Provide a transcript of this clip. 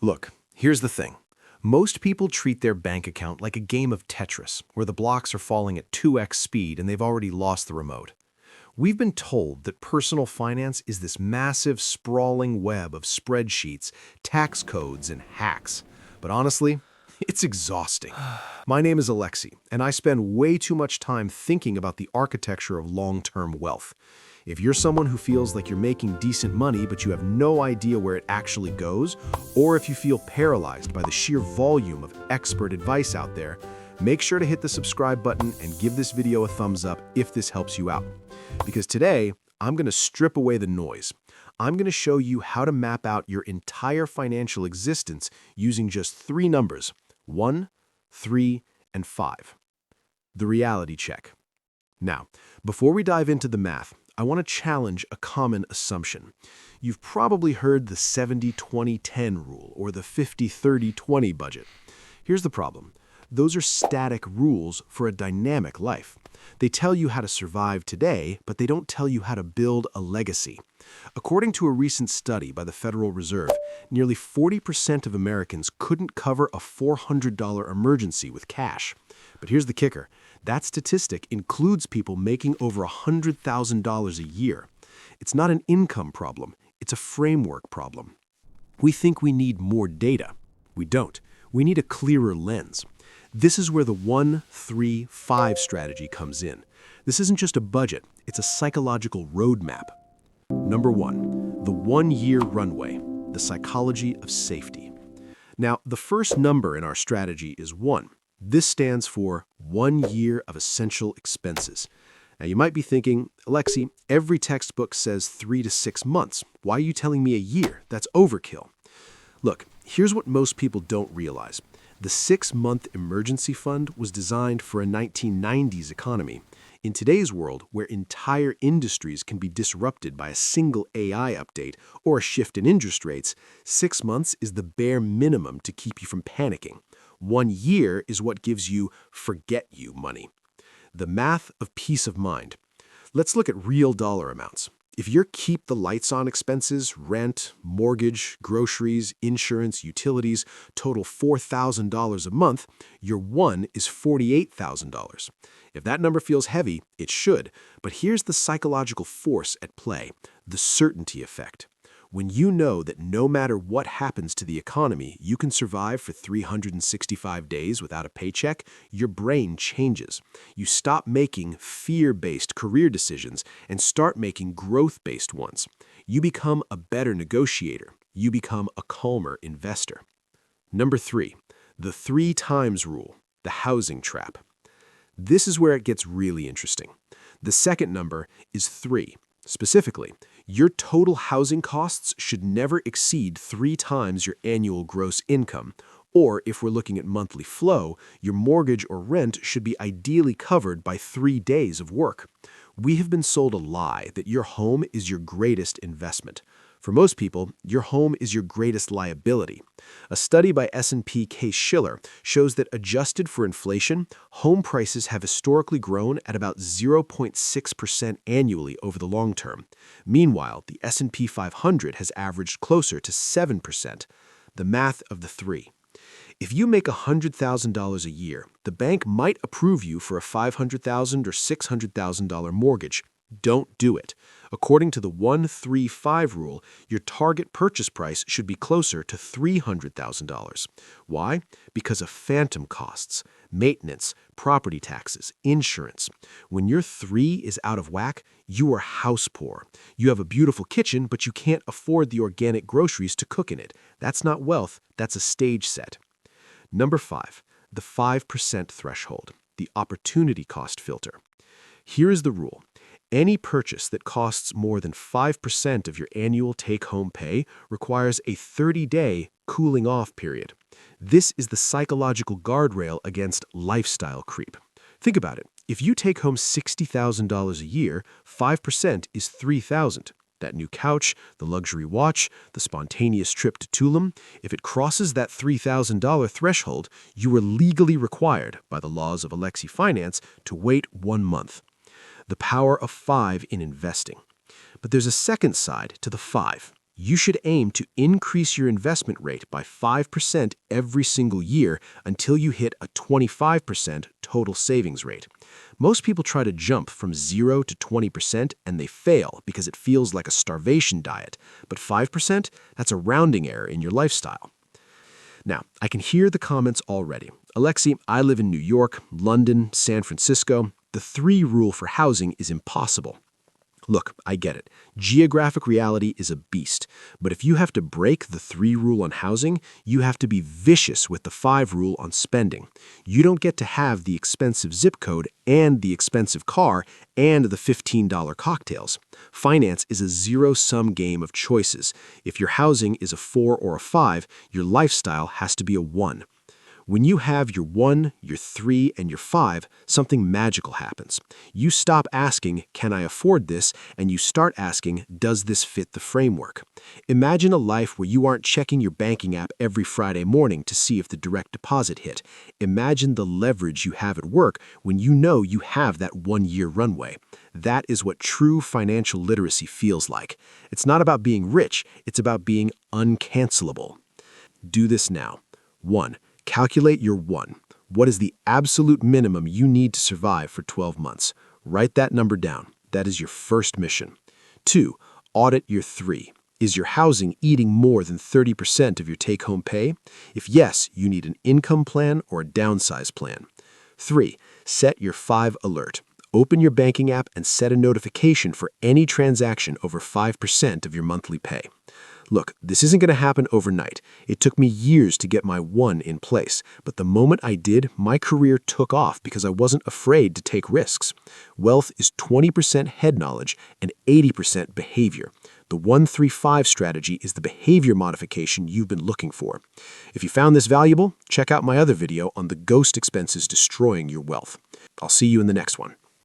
Look, here's the thing. Most people treat their bank account like a game of Tetris, where the blocks are falling at 2x speed and they've already lost the remote. We've been told that personal finance is this massive, sprawling web of spreadsheets, tax codes, and hacks. But honestly, it's exhausting. My name is Alexi, and I spend way too much time thinking about the architecture of long-term wealth. If you're someone who feels like you're making decent money but you have no idea where it actually goes, or if you feel paralyzed by the sheer volume of expert advice out there, make sure to hit the subscribe button and give this video a thumbs up if this helps you out. Because today, I'm going to strip away the noise. I'm going to show you how to map out your entire financial existence using just 3 numbers: 1, 3, and 5. The reality check. Now, before we dive into the math, I want to challenge a common assumption. You've probably heard the 70-20-10 rule or the 50-30-20 budget. Here's the problem. Those are static rules for a dynamic life. They tell you how to survive today, but they don't tell you how to build a legacy. According to a recent study by the Federal Reserve, nearly 40% of Americans couldn't cover a $400 emergency with cash. But here's the kicker. That statistic includes people making over $100,000 a year. It's not an income problem. It's a framework problem. We think we need more data. We don't. We need a clearer lens. This is where the 1-3-5 strategy comes in. This isn't just a budget. It's a psychological roadmap. Number 1, the 1-year runway, the psychology of safety. Now, the first number in our strategy is 1. This stands for 1 year of essential expenses. Now, you might be thinking, Alexi, every textbook says 3 to 6 months. Why are you telling me a year? That's overkill. Look, here's what most people don't realize. The 6-month emergency fund was designed for a 1990s economy. In today's world, where entire industries can be disrupted by a single AI update or a shift in interest rates, 6 months is the bare minimum to keep you from panicking. 1 year is what gives you forget-you money. The math of peace of mind. Let's look at real dollar amounts. If your keep-the-lights-on expenses, rent, mortgage, groceries, insurance, utilities, total $4,000 a month, your 1 is $48,000. If that number feels heavy, it should. But here's the psychological force at play, the certainty effect. When you know that no matter what happens to the economy, you can survive for 365 days without a paycheck, your brain changes. You stop making fear-based career decisions and start making growth-based ones. You become a better negotiator. You become a calmer investor. Number 3, the 3 times rule, the housing trap. This is where it gets really interesting. The second number is 3. Specifically, your total housing costs should never exceed 3 times your annual gross income, or if we're looking at monthly flow, your mortgage or rent should be ideally covered by 3 days of work. We have been sold a lie that your home is your greatest investment. For most people, your home is your greatest liability. A study by S&P Case-Shiller shows that adjusted for inflation, home prices have historically grown at about 0.6% annually over the long term. Meanwhile, the S&P 500 has averaged closer to 7%. The math of the 3. If you make $100,000 a year, the bank might approve you for a $500,000 or $600,000 mortgage. Don't do it. According to the 1-3-5 rule, your target purchase price should be closer to $300,000. Why? Because of phantom costs, maintenance, property taxes, insurance. When your 3 is out of whack, you are house poor. You have a beautiful kitchen, but you can't afford the organic groceries to cook in it. That's not wealth, that's a stage set. Number 5, the 5% threshold, the opportunity cost filter. Here is the rule. Any purchase that costs more than 5% of your annual take-home pay requires a 30-day cooling-off period. This is the psychological guardrail against lifestyle creep. Think about it. If you take home $60,000 a year, 5% is $3,000. That new couch, the luxury watch, the spontaneous trip to Tulum, if it crosses that $3,000 threshold, you are legally required, by the laws of Alexi Finance, to wait 1 month. The power of 5 in investing. But there's a second side to the 5. You should aim to increase your investment rate by 5% every single year until you hit a 25% total savings rate. Most people try to jump from 0 to 20% and they fail because it feels like a starvation diet. But 5%, that's a rounding error in your lifestyle. Now, I can hear the comments already. Alexi, I live in New York, London, San Francisco. The 3 rule for housing is impossible. Look, I get it. Geographic reality is a beast. But if you have to break the 3 rule on housing, you have to be vicious with the 5 rule on spending. You don't get to have the expensive zip code and the expensive car and the $15 cocktails. Finance is a zero-sum game of choices. If your housing is a 4 or a 5, your lifestyle has to be a 1. When you have your 1, your 3, and your 5, something magical happens. You stop asking, can I afford this? And you start asking, does this fit the framework? Imagine a life where you aren't checking your banking app every Friday morning to see if the direct deposit hit. Imagine the leverage you have at work when you know you have that 1-year runway. That is what true financial literacy feels like. It's not about being rich, it's about being uncancelable. Do this now. 1. Calculate your 1. What is the absolute minimum you need to survive for 12 months? Write that number down. That is your first mission. 2. Audit your 3. Is your housing eating more than 30% of your take-home pay? If yes, you need an income plan or a downsize plan. 3. Set your 5 alert. Open your banking app and set a notification for any transaction over 5% of your monthly pay. Look, this isn't going to happen overnight. It took me years to get my 1 in place, but the moment I did, my career took off because I wasn't afraid to take risks. Wealth is 20% head knowledge and 80% behavior. The 1-3-5 strategy is the behavior modification you've been looking for. If you found this valuable, check out my other video on the ghost expenses destroying your wealth. I'll see you in the next one.